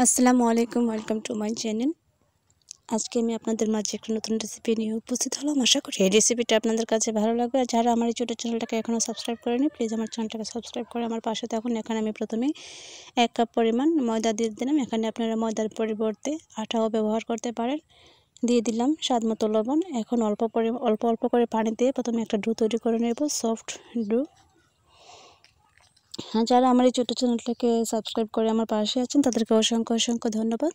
আসসালামু আলাইকুম, welcome to my channel. আজকে আমি আপনাদের মাঝে একটা নতুন রেসিপি নিয়ে উপস্থিত হলাম। আশা করি এই রেসিপিটা আপনাদের কাছে ভালো লাগবে। আর যারা আমার এই ছোটো চ্যানেলটাকে এখনও সাবস্ক্রাইব করেনি, প্লিজ আমার চ্যানেলটাকে সাবস্ক্রাইব করে আমার পাশে থাকুন। এখানে আমি প্রথমে 1 কাপ পরিমাণ ময়দা দিয়ে দিলাম। এখানে আপনারা ময়দার পরিবর্তে আটাও ব্যবহার করতে পারেন। দিয়ে দিলাম স্বাদ মতো লবণ। এখন অল্প অল্প করে পানি দিয়ে প্রথমে একটা ডো তৈরি করে নেব, সফট ডো। যারা আমার এই ছোটো চ্যানেলটাকে সাবস্ক্রাইব করে আমার পাশে আছেন তাদেরকে অসংখ্য ধন্যবাদ।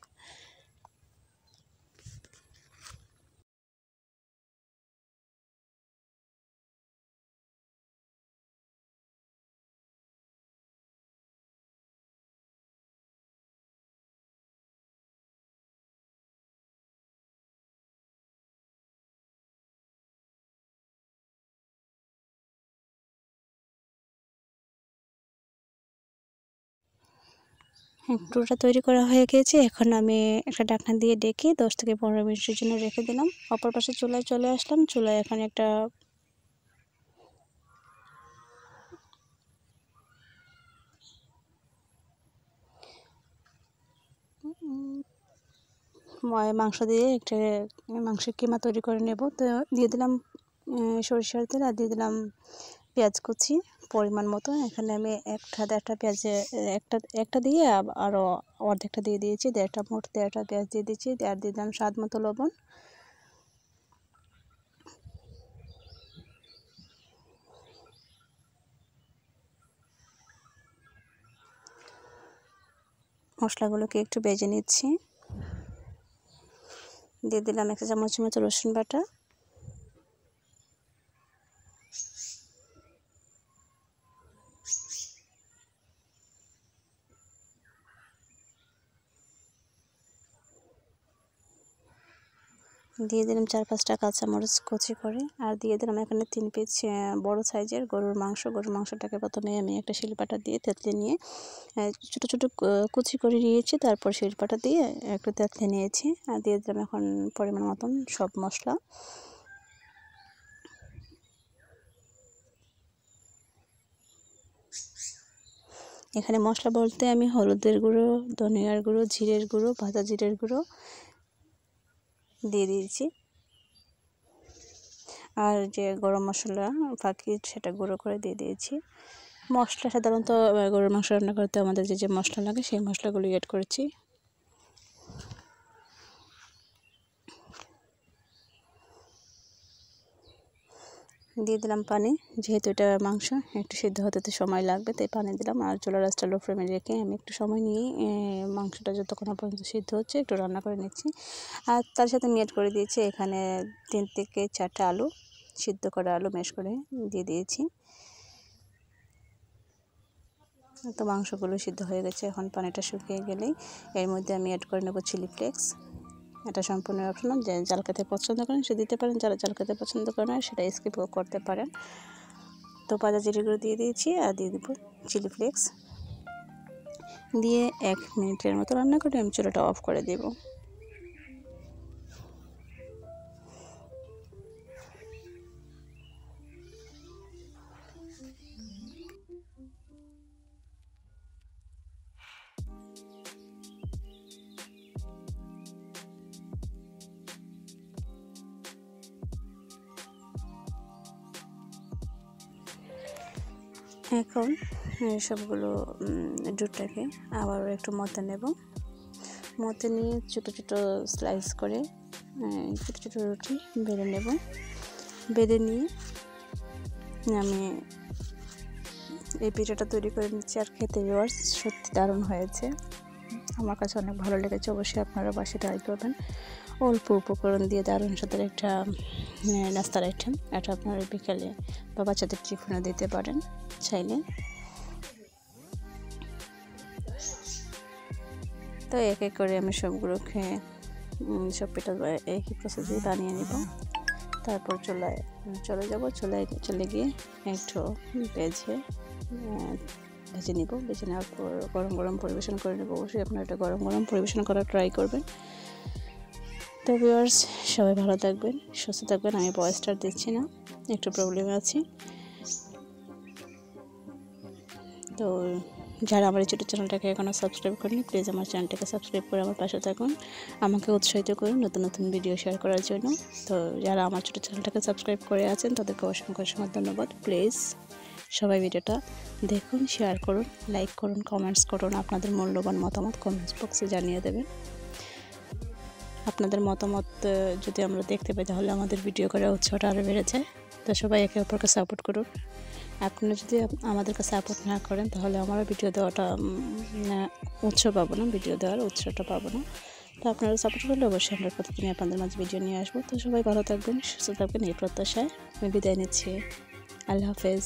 ডোটা তৈরি করা হয়ে গিয়েছে। এখন আমি একটা ঢাকনা দিয়ে ডেকে 10 থেকে 15 মিনিটের জন্য রেখে দিলাম। অপর পাশে চুলায় চলে আসলাম। চুলায় এখন একটা মাংস দিয়ে একটা মাংসের কিমা তৈরি করে নেব। তো দিয়ে দিলাম সরিষার তেল, আর দিয়ে দিলাম পেঁয়াজ কুচি পরিমাণ মতো। এখানে আমি একটা পেঁয়াজে একটা দিয়ে আরও অর্ধেকটা দিয়ে দিয়েছি। মোট 1.5টা পেঁয়াজ দিয়ে দিয়েছি। আর দিয়ে দিলাম স্বাদ মতো লবণ। মশলাগুলোকে একটু ভেজে নিচ্ছি। দিয়ে দিলাম 1 চামচ মতো রসুন বাটা। দিয়ে দিলাম 4-5টা কাঁচামরিচ কুচি করে। আর দিয়ে দিলাম এখানে 3 পিস বড় সাইজের গরুর মাংসটাকে প্রথমে আমি একটা শিলপাটা দিয়ে থেতলে নিয়ে ছোটো ছোটো কুচি করে নিয়েছি। তারপর শিলপাটা দিয়ে একটু থেতলে নিয়েছি। আর দিয়ে দিলাম এখন পরিমাণ মতন সব মশলা। এখানে মশলা বলতে আমি হলুদের গুঁড়ো, ধনিয়ার গুঁড়ো, জিরের গুঁড়ো, ভাজা জিরের গুঁড়ো দিয়ে দিয়েছি। আর যে গরম মশলা প্যাকেট সেটা গুঁড়ো করে দিয়ে দিয়েছি। মশলা সাধারণত গরুর মাংস রান্না করতে আমাদের যে মশলা লাগে সেই মশলাগুলো অ্যাড করেছি। দিয়ে দিলাম পানি। যেহেতু এটা মাংস একটু সিদ্ধ হতে তো সময় লাগবে, তাই পানি দিলাম। আর চুলার আঁচটা লো ফ্লেমে রেখে আমি একটু সময় নিয়ে মাংসটা যতক্ষণ পর্যন্ত সিদ্ধ হচ্ছে একটু রান্না করে নিচ্ছি। আর তার সাথে আমি অ্যাড করে দিয়েছি এখানে 3 থেকে 4টা আলু, সিদ্ধ করা আলু ম্যাশ করে দিয়ে দিয়েছি। তো মাংসগুলো সিদ্ধ হয়ে গেছে। এখন পানিটা শুকিয়ে গেলেই এর মধ্যে আমি অ্যাড করে নেব চিলি ফ্লেক্স। এটা সম্পূর্ণ অপশনাল। যে জাল খেতে পছন্দ করেন সে দিতে পারেন, যারা জাল খেতে পছন্দ করেন না সেটা স্কিপ করতে পারেন। তো ভাজা জিরেগুলো দিয়ে দিয়েছি আর দিয়ে দেবো চিলি ফ্লেক্স। দিয়ে 1 মিনিটের মতো রান্না করে আমি চুলাটা অফ করে দেব। এখন সবগুলো দুধটাকে আবার একটু মতে নেব। মতে নিয়ে ছোটো ছোটো স্লাইস করে ছোটো ছোটো রুটি বেলে নেব। বেলে নিয়ে আমি এই পিঠাটা তৈরি করে নিচ্ছি। আর খেতে ভিউয়ার্স সত্যি দারুণ হয়েছে, আমার কাছে অনেক ভালো লেগেছে। অবশ্যই আপনারা বাসায় ট্রাই করবেন। অল্প উপকরণ দিয়ে দারুণ সাথে একটা নাস্তার আইটেম। এটা আপনারা বিকালে বা বাচ্চাদের টিফিনও দিতে পারেন চাইলে। তো এক এক করে আমি সবগুলোকে সব পিঠা একই প্রসেসে বানিয়ে নেব। তারপর চুলায় চলে গিয়ে একটু ভেজে নিব। ভেজে নেওয়ার পর গরম পরিবেশন করে নেব। অবশ্যই আপনারা এটা গরম পরিবেশন করার ট্রাই করবেন। তো ভিউয়ার্স সবাই ভালো থাকবেন, সুস্থ থাকবেন। আমি ভয়েসটা দিচ্ছি না, একটু প্রবলেম আছে। তো যারা আমার ছোটো চ্যানেলটাকে এখনও সাবস্ক্রাইব করেনি প্লিজ আমার চ্যানেলটাকে সাবস্ক্রাইব করে আমার পাশে থাকুন, আমাকে উৎসাহিত করুন নতুন নতুন ভিডিও শেয়ার করার জন্য। তো যারা আমার ছোটো চ্যানেলটাকে সাবস্ক্রাইব করে আছেন তাদেরকে অসংখ্য অসংখ্য ধন্যবাদ। প্লিজ সবাই ভিডিওটা দেখুন, শেয়ার করুন, লাইক করুন, কমেন্টস করুন, আপনাদের মূল্যবান মতামত কমেন্টস বক্সে জানিয়ে দেবেন। আপনাদের মতামত যদি আমরা দেখতে পাই তাহলে আমাদের ভিডিও করার উৎসাহটা আরও বেড়ে যায়। তো সবাই একে অপরকে সাপোর্ট করুন। আপনারা যদি আমাদেরকে সাপোর্ট না করেন তাহলে আমারও ভিডিও দেওয়াটা উৎসাহ পাবো না, ভিডিও দেওয়ার উৎসাহটা পাবো না। তো আপনারা সাপোর্ট করলে অবশ্যই আমরা প্রতিদিনই আপনাদের মাঝে ভিডিও নিয়ে আসবো। তো সবাই ভালো থাকবেন, সুস্থ থাকবেন এই প্রত্যাশায় আমি বিদায় নিচ্ছি। আল্লাহ হাফেজ।